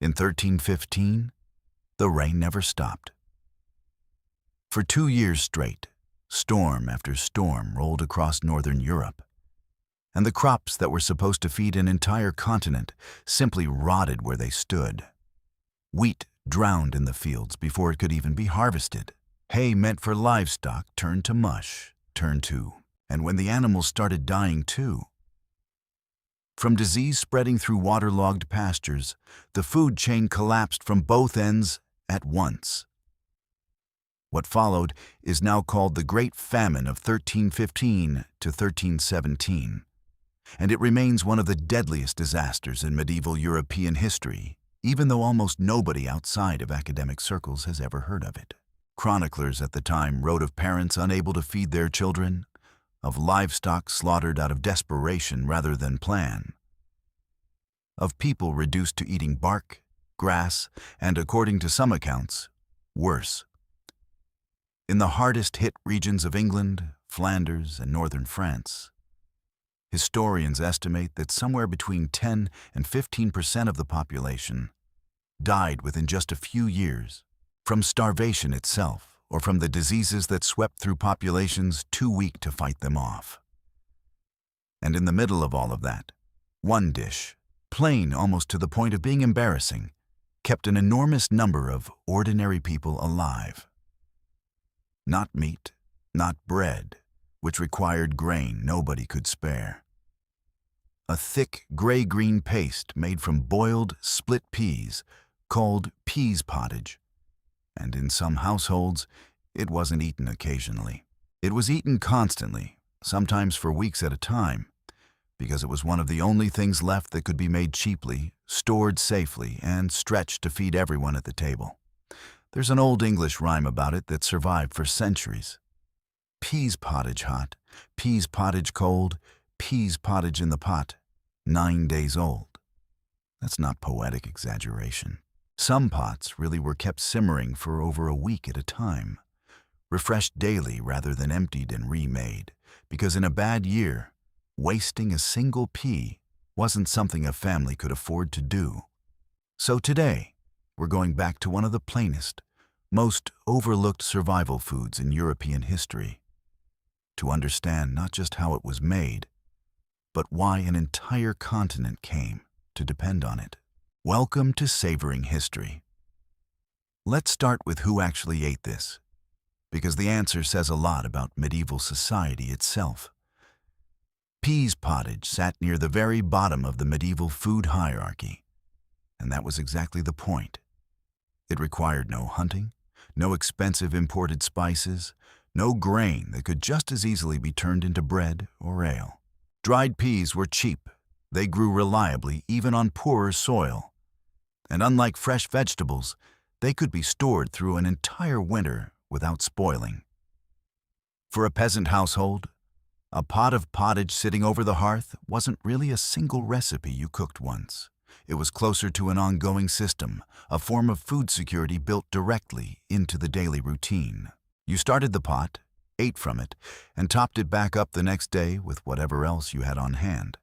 In 1315, the rain never stopped. For 2 years straight, storm after storm rolled across northern Europe, and the crops that were supposed to feed an entire continent simply rotted where they stood. Wheat drowned in the fields before it could even be harvested. Hay meant for livestock turned to mush, and when the animals started dying too. From disease spreading through waterlogged pastures, the food chain collapsed from both ends at once. What followed is now called the Great Famine of 1315 to 1317, and it remains one of the deadliest disasters in medieval European history, even though almost nobody outside of academic circles has ever heard of it. Chroniclers at the time wrote of parents unable to feed their children, of livestock slaughtered out of desperation rather than plan, of people reduced to eating bark, grass, and, according to some accounts, worse. In the hardest-hit regions of England, Flanders, and northern France, historians estimate that somewhere between 10 and 15% of the population died within just a few years, from starvation itself or from the diseases that swept through populations too weak to fight them off. And in the middle of all of that, one dish, plain almost to the point of being embarrassing, kept an enormous number of ordinary people alive. Not meat, not bread, which required grain nobody could spare. A thick gray-green paste made from boiled split peas, called Pease pottage, and in some households, it wasn't eaten occasionally. It was eaten constantly, sometimes for weeks at a time, because it was one of the only things left that could be made cheaply, stored safely, and stretched to feed everyone at the table. There's an old English rhyme about it that survived for centuries. Pease pottage hot, pease pottage cold, pease pottage in the pot, 9 days old. That's not poetic exaggeration. Some pots really were kept simmering for over a week at a time, refreshed daily rather than emptied and remade, because in a bad year, wasting a single pea wasn't something a family could afford to do. So today, we're going back to one of the plainest, most overlooked survival foods in European history, to understand not just how it was made, but why an entire continent came to depend on it. Welcome to Savoring History. Let's start with who actually ate this, because the answer says a lot about medieval society itself. Pease pottage sat near the very bottom of the medieval food hierarchy, and that was exactly the point. It required no hunting, no expensive imported spices, no grain that could just as easily be turned into bread or ale. Dried peas were cheap. They grew reliably even on poorer soil. And unlike fresh vegetables, they could be stored through an entire winter without spoiling. For a peasant household, a pot of pottage sitting over the hearth wasn't really a single recipe you cooked once. It was closer to an ongoing system, a form of food security built directly into the daily routine. You started the pot, ate from it, and topped it back up the next day with whatever else you had on hand.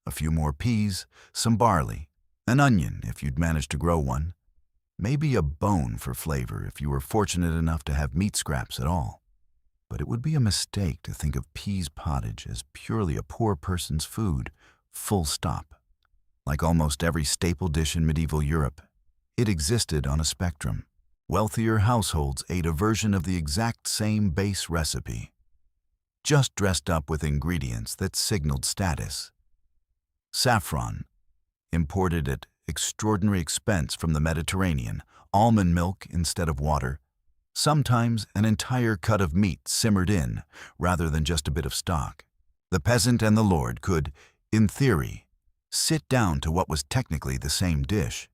A few more peas, some barley, an onion if you'd managed to grow one, maybe a bone for flavor if you were fortunate enough to have meat scraps at all. But it would be a mistake to think of pease pottage as purely a poor person's food, full stop. Like almost every staple dish in medieval Europe, it existed on a spectrum. Wealthier households ate a version of the exact same base recipe, just dressed up with ingredients that signaled status. Saffron, imported at extraordinary expense from the Mediterranean, almond milk instead of water, sometimes an entire cut of meat simmered in rather than just a bit of stock. The peasant and the lord could, in theory, sit down to what was technically the same dish,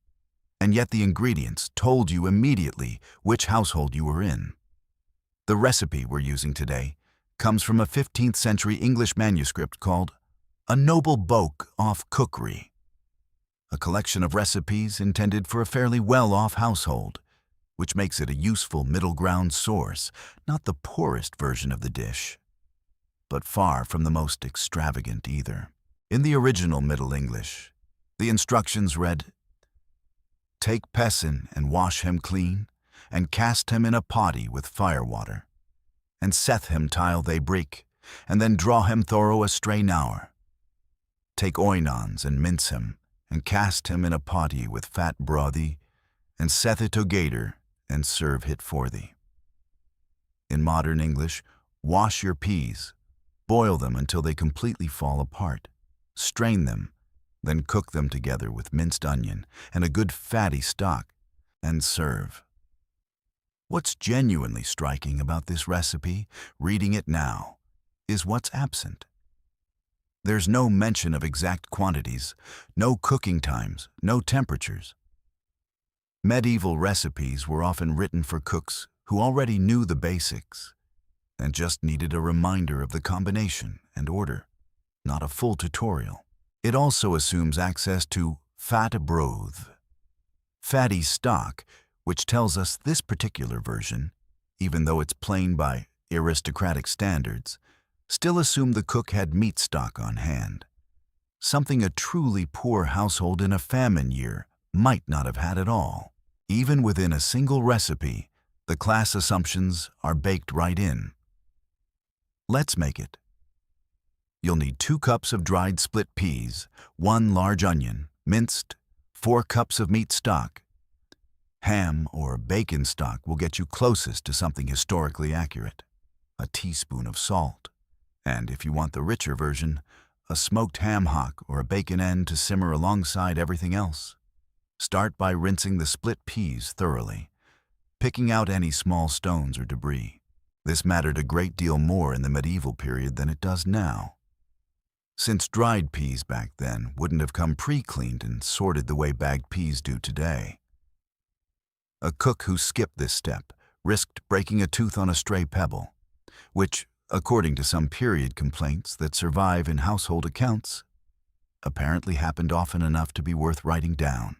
and yet the ingredients told you immediately which household you were in. The recipe we're using today comes from a 15th century English manuscript called A Noble Boke off Cookry, a collection of recipes intended for a fairly well-off household, which makes it a useful middle ground source, not the poorest version of the dish, but far from the most extravagant either. In the original Middle English, the instructions read, Take Pessin and wash him clean, and cast him in a potty with fire water, and seth him till they break, and then draw him thorough a strain hour. Take oinons and mince him, and cast him in a potty with fat brothy, and seth it together, and serve it for thee. In modern English, wash your peas, boil them until they completely fall apart, strain them, then cook them together with minced onion and a good fatty stock, and serve. What's genuinely striking about this recipe, reading it now, is what's absent. There's no mention of exact quantities, no cooking times, no temperatures. Medieval recipes were often written for cooks who already knew the basics and just needed a reminder of the combination and order, not a full tutorial. It also assumes access to fat broth, fatty stock, which tells us this particular version, even though it's plain by aristocratic standards, still assumed the cook had meat stock on hand, something a truly poor household in a famine year might not have had at all. Even within a single recipe, the class assumptions are baked right in. Let's make it. You'll need 2 cups of dried split peas, 1 large onion, minced, 4 cups of meat stock. Ham or bacon stock will get you closest to something historically accurate. A teaspoon of salt. And if you want the richer version, a smoked ham hock or a bacon end to simmer alongside everything else. Start by rinsing the split peas thoroughly, picking out any small stones or debris. This mattered a great deal more in the medieval period than it does now, since dried peas back then wouldn't have come pre-cleaned and sorted the way bagged peas do today. A cook who skipped this step risked breaking a tooth on a stray pebble, which, according to some period complaints that survive in household accounts, apparently happened often enough to be worth writing down.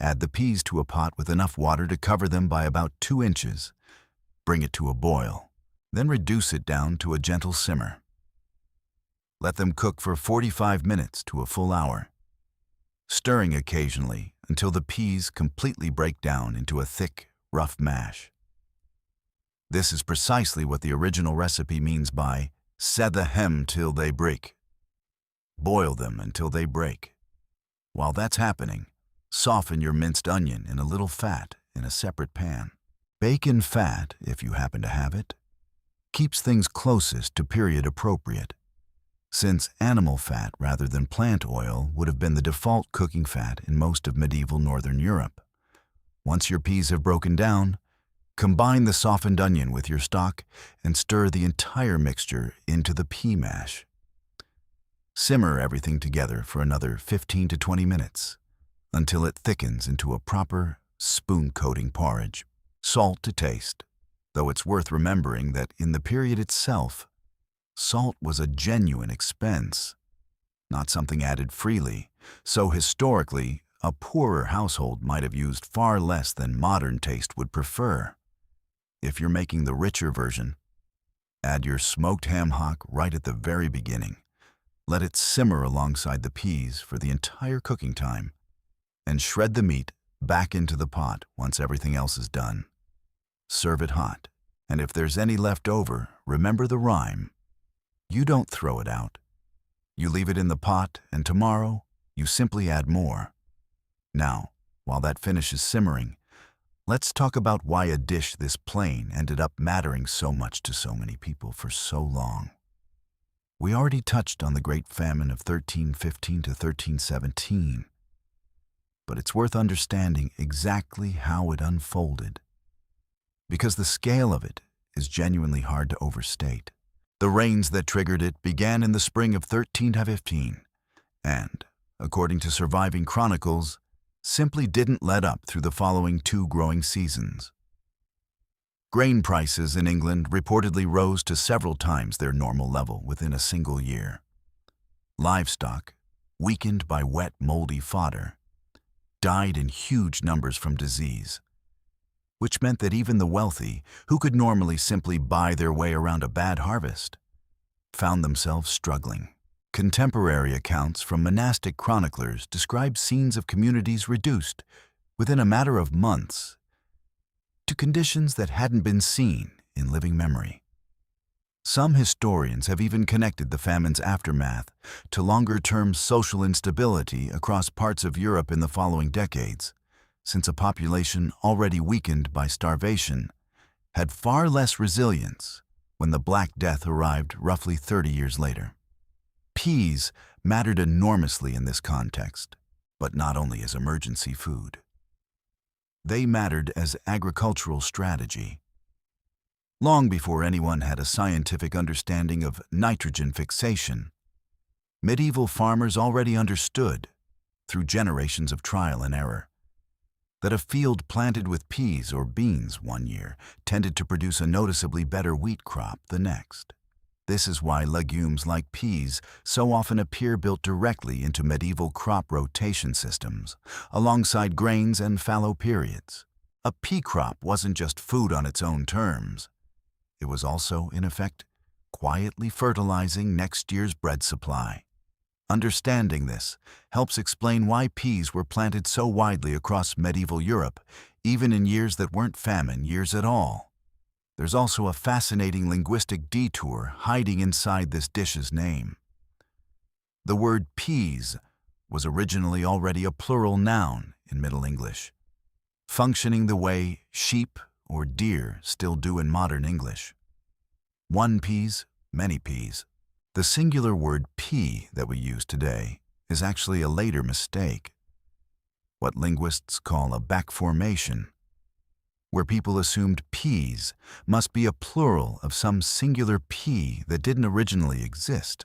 Add the peas to a pot with enough water to cover them by about 2 inches. Bring it to a boil, then reduce it down to a gentle simmer. Let them cook for 45 minutes to a full hour, stirring occasionally until the peas completely break down into a thick, rough mash. This is precisely what the original recipe means by "sethe hem till they break." Boil them until they break. While that's happening, soften your minced onion in a little fat in a separate pan. Bacon fat, if you happen to have it, keeps things closest to period appropriate, since animal fat rather than plant oil would have been the default cooking fat in most of medieval Northern Europe. Once your peas have broken down, combine the softened onion with your stock and stir the entire mixture into the pea mash. Simmer everything together for another 15 to 20 minutes until it thickens into a proper spoon-coating porridge. Salt to taste, though it's worth remembering that in the period itself, salt was a genuine expense, not something added freely, so historically, a poorer household might have used far less than modern taste would prefer. If you're making the richer version, add your smoked ham hock right at the very beginning. Let it simmer alongside the peas for the entire cooking time, and shred the meat back into the pot once everything else is done. Serve it hot, and if there's any left over, remember the rhyme. You don't throw it out. You leave it in the pot, and tomorrow, you simply add more. Now, while that finishes simmering, let's talk about why a dish this plain ended up mattering so much to so many people for so long. We already touched on the Great Famine of 1315 to 1317, but it's worth understanding exactly how it unfolded, because the scale of it is genuinely hard to overstate. The rains that triggered it began in the spring of 1315, and, according to surviving chronicles, simply didn't let up through the following 2 growing seasons. Grain prices in England reportedly rose to several times their normal level within a single year. Livestock, weakened by wet, moldy fodder, died in huge numbers from disease, which meant that even the wealthy, who could normally simply buy their way around a bad harvest, found themselves struggling. Contemporary accounts from monastic chroniclers describe scenes of communities reduced within a matter of months, to conditions that hadn't been seen in living memory. Some historians have even connected the famine's aftermath to longer-term social instability across parts of Europe in the following decades, since a population already weakened by starvation had far less resilience when the Black Death arrived roughly 30 years later. Peas mattered enormously in this context, but not only as emergency food. They mattered as agricultural strategy. Long before anyone had a scientific understanding of nitrogen fixation, medieval farmers already understood, through generations of trial and error, that a field planted with peas or beans one year tended to produce a noticeably better wheat crop the next. This is why legumes like peas so often appear built directly into medieval crop rotation systems, alongside grains and fallow periods. A pea crop wasn't just food on its own terms. It was also, in effect, quietly fertilizing next year's bread supply. Understanding this helps explain why peas were planted so widely across medieval Europe, even in years that weren't famine years at all. There's also a fascinating linguistic detour hiding inside this dish's name. The word peas was originally already a plural noun in Middle English, functioning the way sheep or deer still do in modern English. One peas, many peas. The singular word pea that we use today is actually a later mistake, what linguists call a backformation, where people assumed peas must be a plural of some singular pea that didn't originally exist,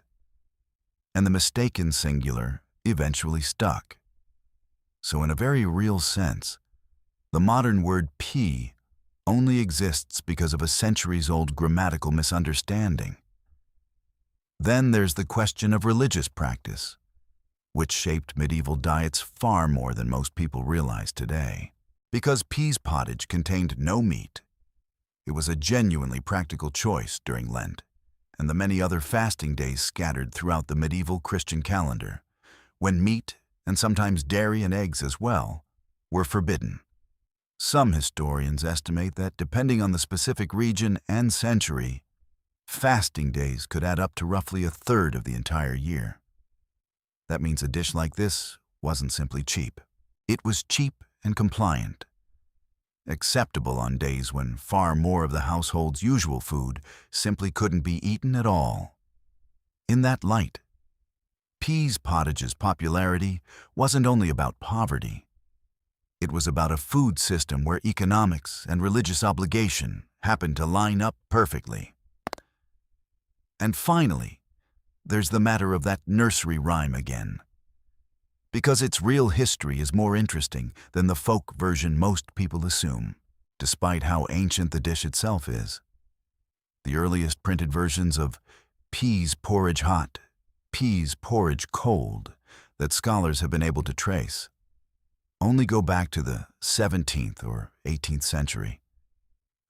and the mistaken singular eventually stuck. So in a very real sense, the modern word pea only exists because of a centuries-old grammatical misunderstanding. Then there's the question of religious practice, which shaped medieval diets far more than most people realize today. Because peas pottage contained no meat, it was a genuinely practical choice during Lent and the many other fasting days scattered throughout the medieval Christian calendar, when meat, and sometimes dairy and eggs as well, were forbidden. Some historians estimate that, depending on the specific region and century, fasting days could add up to roughly a third of the entire year. That means a dish like this wasn't simply cheap. It was cheap and compliant, acceptable on days when far more of the household's usual food simply couldn't be eaten at all. In that light, peas pottage's popularity wasn't only about poverty. It was about a food system where economics and religious obligation happened to line up perfectly. And finally, there's the matter of that nursery rhyme again. Because its real history is more interesting than the folk version most people assume, despite how ancient the dish itself is. The earliest printed versions of peas porridge hot, peas porridge cold that scholars have been able to trace only go back to the 17th or 18th century,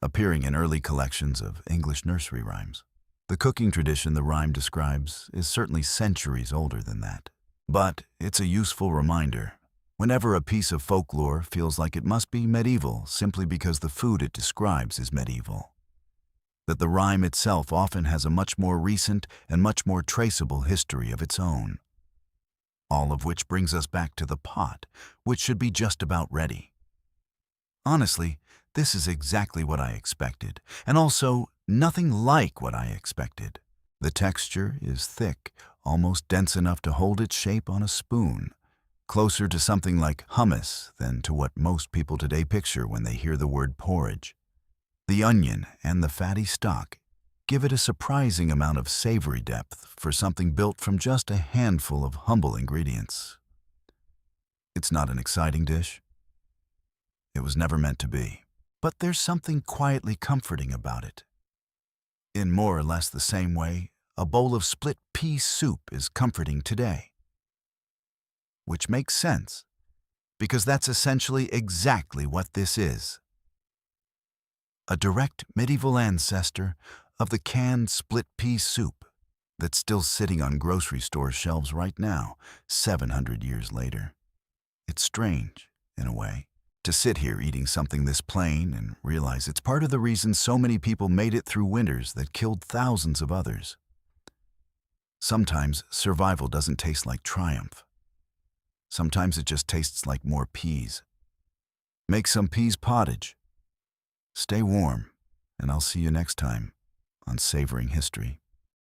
appearing in early collections of English nursery rhymes. The cooking tradition the rhyme describes is certainly centuries older than that. But it's a useful reminder whenever a piece of folklore feels like it must be medieval simply because the food it describes is medieval, that the rhyme itself often has a much more recent and much more traceable history of its own. All of which brings us back to the pot, which should be just about ready. Honestly, this is exactly what I expected, and also nothing like what I expected. The texture is thick, almost dense enough to hold its shape on a spoon, closer to something like hummus than to what most people today picture when they hear the word porridge. The onion and the fatty stock give it a surprising amount of savory depth for something built from just a handful of humble ingredients. It's not an exciting dish. It was never meant to be. But there's something quietly comforting about it. In more or less the same way, a bowl of split-pea soup is comforting today. Which makes sense, because that's essentially exactly what this is. A direct medieval ancestor of the canned split-pea soup that's still sitting on grocery store shelves right now, 700 years later. It's strange, in a way, to sit here eating something this plain and realize it's part of the reason so many people made it through winters that killed thousands of others. Sometimes survival doesn't taste like triumph. Sometimes it just tastes like more peas. Make some peas pottage. Stay warm, and I'll see you next time on Savoring History.